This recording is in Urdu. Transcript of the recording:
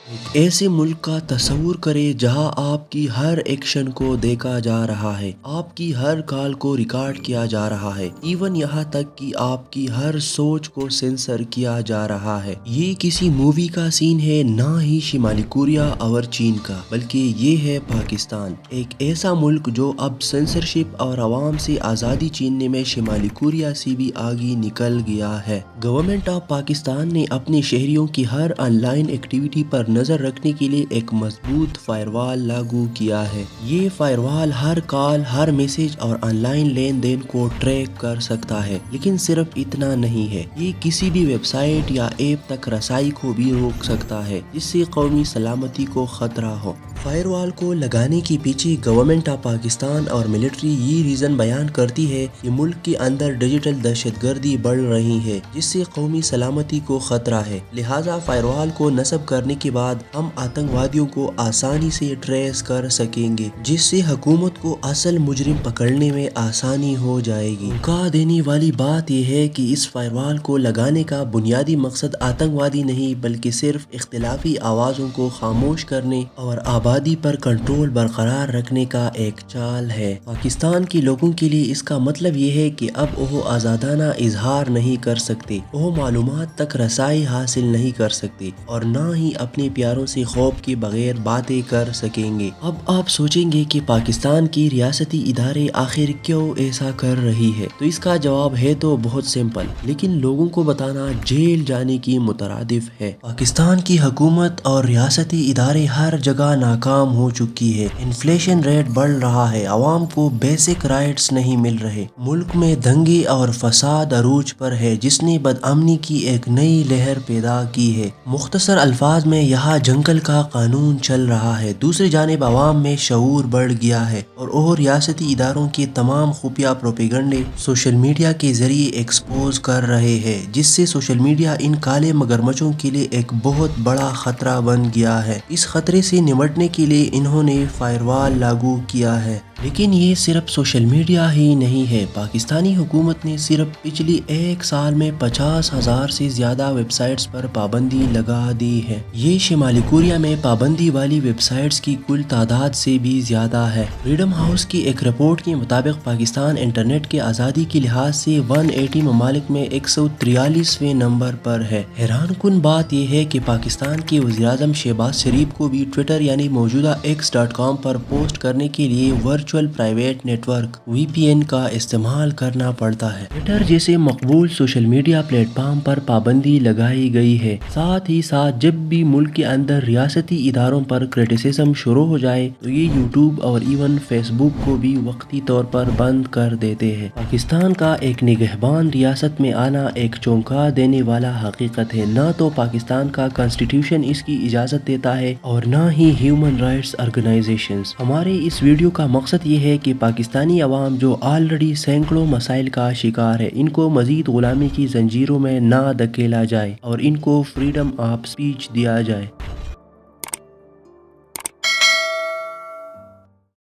ایک ایسے ملک کا تصور کریں جہاں آپ کی ہر ایکشن کو دیکھا جا رہا ہے، آپ کی ہر کال کو ریکارڈ کیا جا رہا ہے، ایون یہاں تک کہ آپ کی ہر سوچ کو سینسر کیا جا رہا ہے۔ یہ کسی مووی کا سین ہے، نہ ہی شمالی کوریا اور چین کا، بلکہ یہ ہے پاکستان، ایک ایسا ملک جو اب سینسرشپ اور عوام سے آزادی چھیننے میں شمالی کوریا سے بھی آگے نکل گیا ہے۔ گورنمنٹ آف پاکستان نے اپنے شہریوں کی ہر آن لائن ایکٹیویٹی پر نظر رکھنے کے لیے ایک مضبوط فائر وال لاگو کیا ہے۔ یہ فائر وال ہر کال، ہر میسج اور آن لائن لین دین کو ٹریک کر سکتا ہے، لیکن صرف اتنا نہیں ہے، یہ کسی بھی ویب سائٹ یا ایپ تک رسائی کو بھی روک سکتا ہے جس سے قومی سلامتی کو خطرہ ہو۔ فائر وال کو لگانے کے پیچھے گورنمنٹ آف پاکستان اور ملٹری یہ ریزن بیان کرتی ہے کہ ملک کے اندر ڈیجیٹل دہشت گردی بڑھ رہی ہے جس سے قومی سلامتی کو خطرہ ہے، لہٰذا فائر وال کو نصب کرنے کے بعد ہم آتنکوادیوں کو آسانی سے ٹریس کر سکیں گے، جس سے حکومت کو اصل مجرم پکڑنے میں آسانی ہو جائے گی۔ چونکا دینے والی بات یہ ہے کہ اس فائر وال کو لگانے کا بنیادی مقصد آتنکوادی نہیں بلکہ صرف اختلافی آوازوں کو خاموش کرنے اور آبادی پر کنٹرول برقرار رکھنے کا ایک چال ہے۔ پاکستان کے لوگوں کے لیے اس کا مطلب یہ ہے کہ اب وہ آزادانہ اظہار نہیں کر سکتے، وہ معلومات تک رسائی حاصل نہیں کر سکتے اور نہ ہی اپنے پیاروں سے خوف کے بغیر باتیں کر سکیں گے۔ اب آپ سوچیں گے کہ پاکستان کی ریاستی ادارے آخر کیوں ایسا کر رہی ہے، تو اس کا جواب ہے تو بہت سمپل، لیکن لوگوں کو بتانا جیل جانے کی مترادف ہے۔ پاکستان کی حکومت اور ریاستی ادارے ہر جگہ ناکام ہو چکی ہے، انفلیشن ریٹ بڑھ رہا ہے، عوام کو بیسک رائٹس نہیں مل رہے، ملک میں دنگے اور فساد عروج پر ہے جس نے بدامنی کی ایک نئی لہر پیدا کی ہے۔ مختصر الفاظ میں یہاں جنگل کا قانون چل رہا ہے، دوسری جانب عوام میں شعور بڑھ گیا ہے اور ریاستی اداروں کے تمام خفیہ پروپیگنڈے سوشل میڈیا کے ذریعے ایکسپوز کر رہے ہیں، جس سے سوشل میڈیا ان کالے مگرمچھوں کے لیے ایک بہت بڑا خطرہ بن گیا ہے۔ اس خطرے سے نمٹنے کے لیے انہوں نے فائر وال لاگو کیا ہے۔ لیکن یہ صرف سوشل میڈیا ہی نہیں ہے، پاکستانی حکومت نے صرف پچھلی ایک سال میں 50,000 سے زیادہ ویب سائٹس پر پابندی لگا دی ہے۔ یہ شمالی کوریا میں پابندی والی ویب سائٹس کی کل تعداد سے بھی زیادہ ہے۔ فریڈم ہاؤس کی ایک رپورٹ کے مطابق پاکستان انٹرنیٹ کی آزادی کے لحاظ سے 180 ممالک میں 143ویں نمبر پر ہے۔ حیران کن بات یہ ہے کہ پاکستان کے وزیراعظم شہباز شریف کو بھی ٹویٹر یعنی موجودہ x.com پر پوسٹ کرنے کے لیے virtual private network VPN کا استعمال کرنا پڑتا ہے۔ ٹویٹر جیسے مقبول سوشل میڈیا پلیٹ فارم پر پابندی لگائی گئی ہے، ساتھ ہی ساتھ جب بھی ملک کے اندر ریاستی اداروں پر کرٹیسزم شروع ہو جائے تو یہ یوٹیوب اور ایون فیس بک کو بھی وقتی طور پر بند کر دیتے ہیں۔ پاکستان کا ایک نگہبان ریاست میں آنا ایک چونکا دینے والا حقیقت ہے، نہ تو پاکستان کا کانسٹیٹیوشن اس کی اجازت دیتا ہے اور نہ ہی ہیومن رائٹس آرگنائزیشنز۔ ہمارے اس ویڈیو کا مقصد یہ ہے کہ پاکستانی عوام جو آلریڈی سینکڑوں مسائل کا شکار ہے، ان کو مزید غلامی کی زنجیروں میں نہ دھکیلا جائے اور ان کو فریڈم آف سپیچ دیا جائے۔